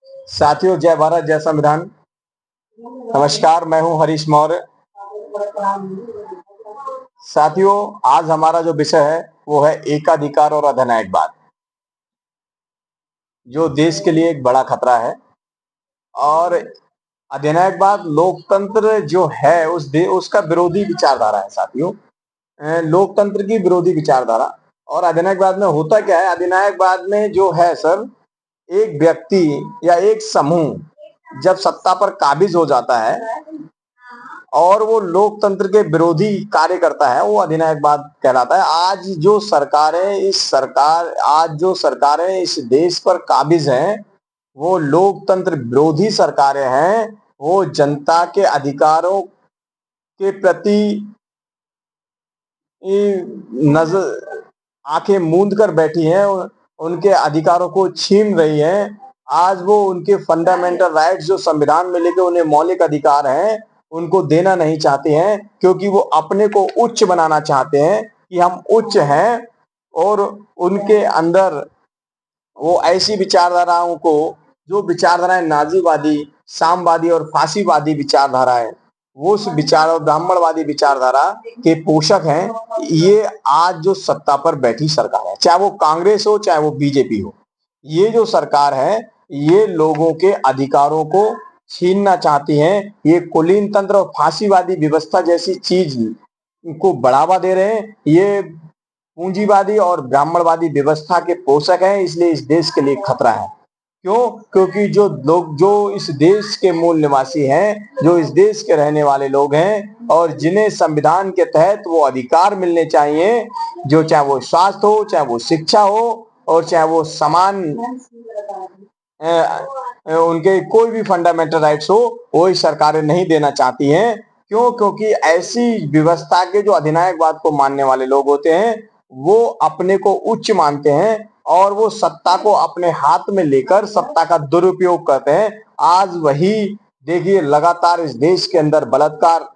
साथियों, जय भारत, जय संविधान। नमस्कार, मैं हूं हरीश मौर्य। साथियों, आज हमारा जो विषय है वो है एकाधिकार और अधिनायकवाद, जो देश के लिए एक बड़ा खतरा है। और अधिनायकवाद लोकतंत्र जो है उसका विरोधी विचारधारा है साथियों। लोकतंत्र की विरोधी विचारधारा। और अधिनायकवाद में होता क्या है? अधिनायकवाद में जो है सर, एक व्यक्ति या एक समूह जब सत्ता पर काबिज हो जाता है और वो लोकतंत्र के विरोधी कार्य करता है, वो अधिनायकवाद कहलाता है। आज जो सरकारें इस देश पर काबिज हैं, वो लोकतंत्र विरोधी सरकारें हैं। वो जनता के अधिकारों के प्रति नजर आंखें मूंद कर बैठी हैं, उनके अधिकारों को छीन रही हैं। आज वो उनके फंडामेंटल राइट्स जो संविधान में लिखे उन्हें मौलिक अधिकार हैं, उनको देना नहीं चाहते हैं, क्योंकि वो अपने को उच्च बनाना चाहते हैं कि हम उच्च हैं। और उनके अंदर वो ऐसी विचारधाराओं को, जो विचारधाराएं नाजीवादी, सामवादी और फांसीवादी विचारधारा है, वो उस विचार ब्राह्मणवादी विचारधारा के पोषक हैं। ये आज जो सत्ता पर बैठी सरकार है, चाहे वो कांग्रेस हो चाहे वो बीजेपी हो, ये जो सरकार है, ये लोगों के अधिकारों को छीनना चाहती है। ये कुलीन तंत्र और फांसीवादी व्यवस्था जैसी चीज को बढ़ावा दे रहे हैं। ये पूंजीवादी और ब्राह्मणवादी व्यवस्था के पोषक हैं, इसलिए इस देश के लिए खतरा है। क्यों? क्योंकि जो लोग, जो इस देश के मूल निवासी हैं, जो इस देश के रहने वाले लोग हैं और जिन्हें संविधान के तहत वो अधिकार मिलने चाहिए, जो चाहे वो स्वास्थ्य हो, चाहे वो शिक्षा हो और चाहे वो समान उनके कोई भी फंडामेंटल राइट्स हो, वो इस सरकारें नहीं देना चाहती हैं। क्यों? क्योंकि ऐसी व्यवस्था के जो अधिनायकवाद को मानने वाले लोग होते हैं, वो अपने को उच्च मानते हैं और वो सत्ता को अपने हाथ में लेकर सत्ता का दुरुपयोग करते हैं। आज वही देखिए, लगातार इस देश के अंदर बलात्कार,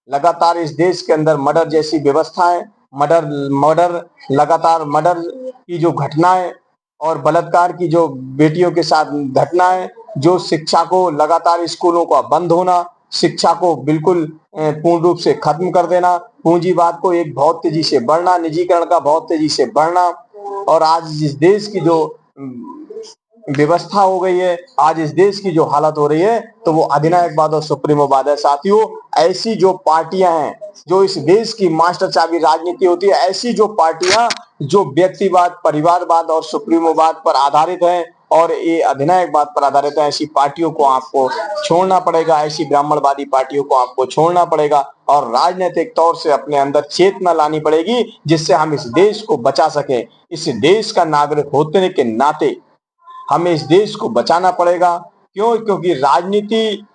लगातार इस देश के अंदर मर्डर जैसी व्यवस्थाएं, मर्डर मर्डर लगातार मर्डर की जो घटनाएं और बलात्कार की जो बेटियों के साथ घटनाएं, जो शिक्षा को लगातार स्कूलों का बंद होना, शिक्षा को बिल्कुल पूर्ण रूप से खत्म कर देना, पूंजीवाद को एक बहुत तेजी से बढ़ना, निजीकरण का बहुत तेजी से बढ़ना। और आज इस देश की जो व्यवस्था हो गई है, आज इस देश की जो हालत हो रही है, तो वो अधिनायकवाद और सुप्रीमोवाद है। साथियों, ऐसी जो पार्टियां हैं, जो इस देश की मास्टर चाबी राजनीति होती है, ऐसी जो पार्टियां जो व्यक्तिवाद, परिवारवाद और सुप्रीमोवाद पर आधारित है और ये अधिनायकवाद पर आधारित है, ऐसी पार्टियों को आपको छोड़ना पड़ेगा। ऐसी ब्राह्मणवादी पार्टियों को आपको छोड़ना पड़ेगा और राजनीतिक तौर से अपने अंदर चेतना लानी पड़ेगी, जिससे हम इस देश को बचा सके। इस देश का नागरिक होने के नाते हमें इस देश को बचाना पड़ेगा। क्यों? क्योंकि राजनीति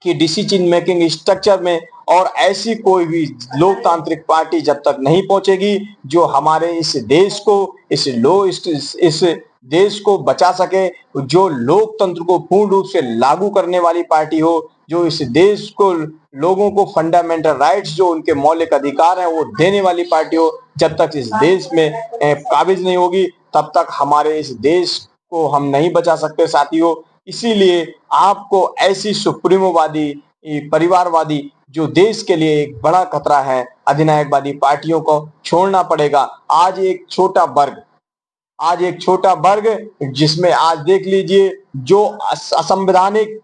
की डिसीजन मेकिंग स्ट्रक्चर में और ऐसी कोई भी लोकतांत्रिक पार्टी जब तक नहीं पहुंचेगी जो हमारे इस देश को, इस देश को बचा सके, जो लोकतंत्र को पूर्ण रूप से लागू करने वाली पार्टी हो, जो इस देश को, लोगों को फंडामेंटल राइट्स, जो उनके मौलिक अधिकार हैं, वो देने वाली पार्टी हो, जब तक इस देश में काबिज नहीं होगी, तब तक हमारे इस देश को हम नहीं बचा सकते साथियों। इसीलिए आपको ऐसी सुप्रीमोवादी, परिवारवादी, जो देश के लिए एक बड़ा खतरा है, अधिनायकवादी पार्टियों को छोड़ना पड़ेगा। आज एक छोटा वर्ग, जिसमें आज देख लीजिए, जो असंवैधानिक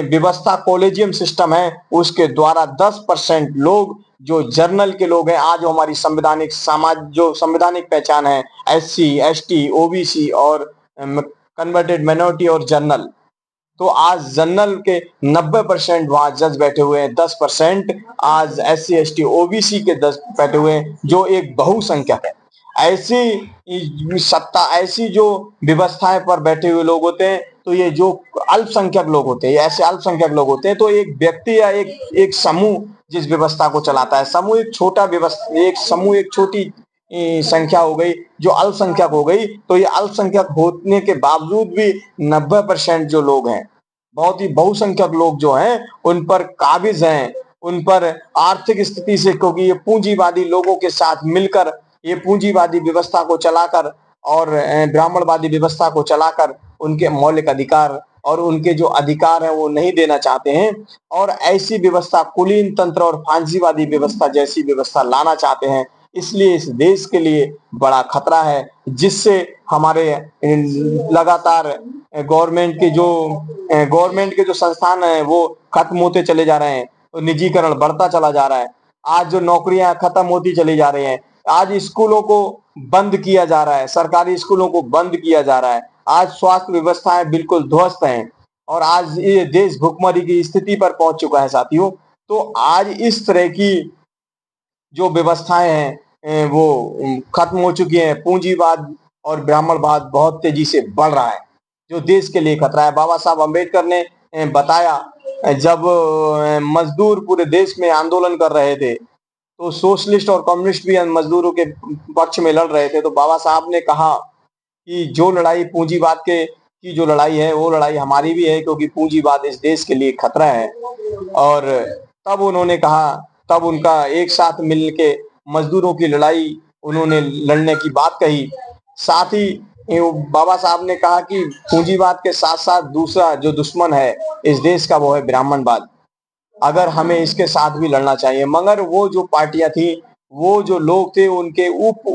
व्यवस्था कॉलेजियम सिस्टम है, उसके द्वारा 10% लोग, जो जर्नल के लोग हैं, आज हमारी संवैधानिक समाज, जो संवैधानिक पहचान है, SC, ST, OBC और कन्वर्टेड माइनॉरिटी और जनरल, तो आज जनरल के 90% वहां जज बैठे हुए हैं, 10% आज SC, ST, OBC के 10 बैठे हुए हैं, जो एक बहुसंख्यक है। ऐसी सत्ता, ऐसी जो व्यवस्थाएं पर बैठे हुए लोग होते हैं, तो ये जो अल्पसंख्यक लोग होते हैं, ऐसे अल्पसंख्यक लोग होते हैं, तो एक व्यक्ति या एक समूह जिस व्यवस्था को चलाता है, समूह एक छोटा व्यवस्था, एक समूह एक छोटी संख्या हो गई जो अल्पसंख्यक हो गई, तो ये अल्पसंख्यक होने के बावजूद भी 90% जो लोग हैं, बहुत ही बहुसंख्यक लोग जो हैं, उन पर काबिज हैं, उन पर आर्थिक स्थिति से, क्योंकि ये पूंजीवादी लोगों के साथ मिलकर, ये पूंजीवादी व्यवस्था को चलाकर और ब्राह्मणवादी व्यवस्था को चलाकर उनके मौलिक अधिकार और उनके जो अधिकार हैं वो नहीं देना चाहते हैं और ऐसी व्यवस्था कुलीन तंत्र और फांसीवादी व्यवस्था जैसी व्यवस्था लाना चाहते हैं। इसलिए इस देश के लिए बड़ा खतरा है, जिससे हमारे लगातार गवर्नमेंट के जो संस्थान हैं वो खत्म होते चले जा रहे हैं, तो निजीकरण बढ़ता चला जा रहा है। आज जो नौकरियां खत्म होती चली जा रही हैं, आज स्कूलों को बंद किया जा रहा है, सरकारी स्कूलों को बंद किया जा रहा है। आज स्वास्थ्य व्यवस्थाएं बिल्कुल ध्वस्त हैं और आज ये देश भुखमरी की स्थिति पर पहुंच चुका है साथियों। तो आज इस तरह की जो व्यवस्थाएं हैं वो खत्म हो चुकी हैं। पूंजीवाद और ब्राह्मणवाद बहुत तेजी से बढ़ रहा है, जो देश के लिए खतरा है। बाबा साहब अम्बेडकर ने बताया, जब मजदूर पूरे देश में आंदोलन कर रहे थे तो सोशलिस्ट और कम्युनिस्ट भी मजदूरों के पक्ष में लड़ रहे थे, तो बाबा साहब ने कहा कि जो लड़ाई पूंजीवाद के की जो लड़ाई है वो लड़ाई हमारी भी है, क्योंकि पूंजीवाद इस देश के लिए खतरा है। और तब उन्होंने कहा, तब उनका एक साथ मिल के मजदूरों की लड़ाई उन्होंने लड़ने की बात कही। साथ ही बाबा साहब ने कहा कि पूंजीवाद के साथ साथ दूसरा जो दुश्मन है इस देश का वो है ब्राह्मणवाद। अगर हमें इसके साथ भी लड़ना चाहिए, मगर वो जो पार्टियां थी, वो जो लोग थे, उनके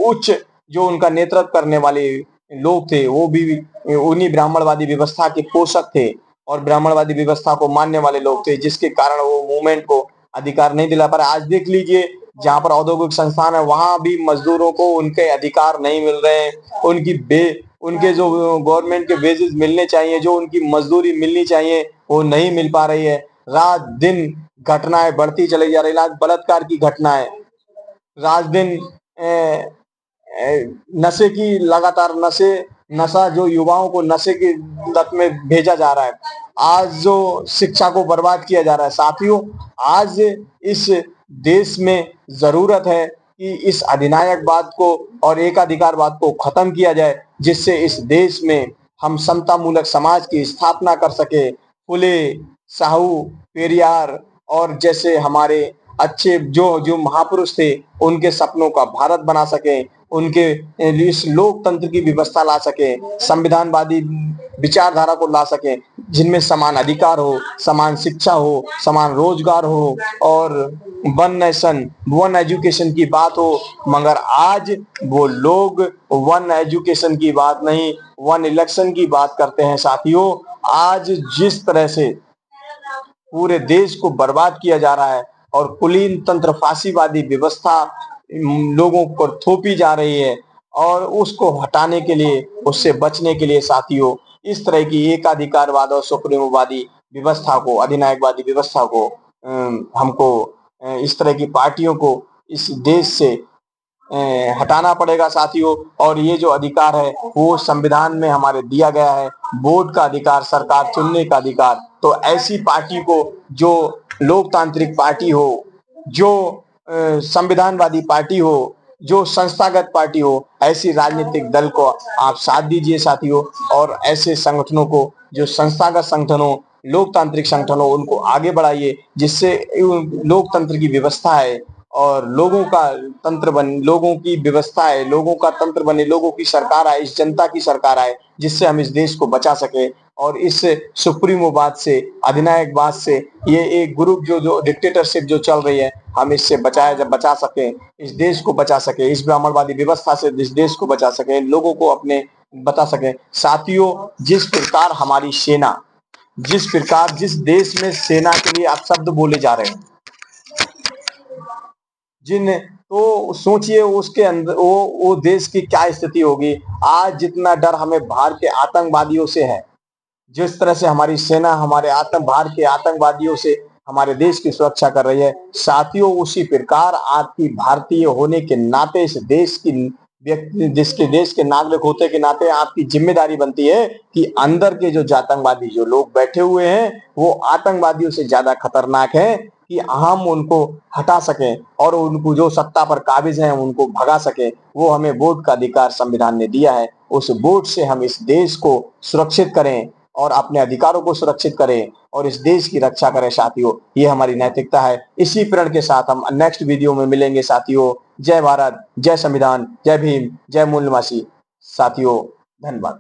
उच्च जो उनका नेतृत्व करने वाले लोग थे, वो भी उन्हीं ब्राह्मणवादी व्यवस्था के पोषक थे और ब्राह्मणवादी व्यवस्था को मानने वाले लोग थे, जिसके कारण वो मूवमेंट को अधिकार नहीं दिला पा रहे। आज देख लीजिए, जहां पर औद्योगिक संस्थान है वहां भी मजदूरों को उनके अधिकार नहीं मिल रहे हैं। उनके जो गवर्नमेंट के वेजेस मिलने चाहिए, जो उनकी मजदूरी मिलनी चाहिए, वो नहीं मिल पा रही है। रात दिन घटनाएं बढ़ती चली जा रही है। आज बलात्कार की घटनाएं, रात दिन नशे की लगातार नशा जो युवाओं को नशे की लत में भेजा जा रहा है। आज जो शिक्षा को बर्बाद किया जा रहा है साथियों, आज इस देश में जरूरत है कि इस अधिनायकवाद को और एकाधिकारवाद को खत्म किया जाए, जिससे इस देश में हम समता मूलक समाज की स्थापना कर सके। फुले, साहू, पेरियार और जैसे हमारे अच्छे जो जो महापुरुष थे, उनके सपनों का भारत बना सके, उनके इस लोकतंत्र की व्यवस्था ला सके, संविधानवादी विचारधारा को ला सके, जिनमें समान अधिकार हो, समान शिक्षा हो, समान रोजगार हो और वन नेशन वन एजुकेशन की बात हो। मगर आज वो लोग वन एजुकेशन की बात नहीं, वन इलेक्शन की बात करते हैं साथियों। आज जिस तरह से पूरे देश को बर्बाद किया जा रहा है और कुलीन तंत्र फांसीवादी व्यवस्था लोगों पर थोपी जा रही है, और उसको हटाने के लिए, उससे बचने के लिए साथियों, इस तरह की एकाधिकारवाद और सुप्रीमोवादी व्यवस्था को, अधिनायकवादी व्यवस्था को हमको इस तरह की पार्टियों को इस देश से हटाना पड़ेगा साथियों। और ये जो अधिकार है वो संविधान में हमारे दिया गया है, वोट का अधिकार, सरकार चुनने का अधिकार। तो ऐसी पार्टी को, जो लोकतांत्रिक पार्टी हो, जो संविधानवादी पार्टी हो, जो संस्थागत पार्टी हो, ऐसी राजनीतिक दल को आप साथ दीजिए साथियों। और ऐसे संगठनों को, जो संस्थागत संगठन हो, लोकतांत्रिक संगठन हो, उनको आगे बढ़ाइए, जिससे लोकतंत्र की व्यवस्था है और लोगों की व्यवस्था है, लोगों का तंत्र बने, लोगों की सरकार आए, इस जनता की सरकार आए, जिससे हम इस देश को बचा सके और इस सुप्रीमोवाद से, अधिनायकवाद से, ये एक ग्रुप जो डिक्टेटरशिप जो चल रही है, हम इससे बचा सके, इस देश को बचा सके, इस ब्राह्मणवादी व्यवस्था से इस देश को बचा सके, लोगों को अपने बता सके साथियों। जिस प्रकार जिस देश में सेना के लिए अपशब्द बोले जा रहे हैं, तो सोचिए उसके अंदर वो देश की क्या स्थिति होगी। आज जितना डर हमें बाहर के आतंकवादियों से है, जिस तरह से हमारी सेना बाहर के आतंकवादियों से हमारे देश की सुरक्षा कर रही है साथियों, उसी प्रकार आपकी भारतीय होने के नाते, इस देश की व्यक्ति, जिसके देश के नागरिक होते के नाते आपकी जिम्मेदारी बनती है कि अंदर के जो आतंकवादी जो लोग बैठे हुए हैं, वो आतंकवादियों से ज्यादा खतरनाक है, कि हम उनको हटा सकें और उनको जो सत्ता पर काबिज हैं उनको भगा सकें। वो हमें वोट का अधिकार संविधान ने दिया है, उस वोट से हम इस देश को सुरक्षित करें और अपने अधिकारों को सुरक्षित करें और इस देश की रक्षा करें साथियों। ये हमारी नैतिकता है। इसी प्रण के साथ हम नेक्स्ट वीडियो में मिलेंगे साथियों। जय भारत, जय संविधान, जय भीम, जय मूल्यवासी साथियों। धन्यवाद।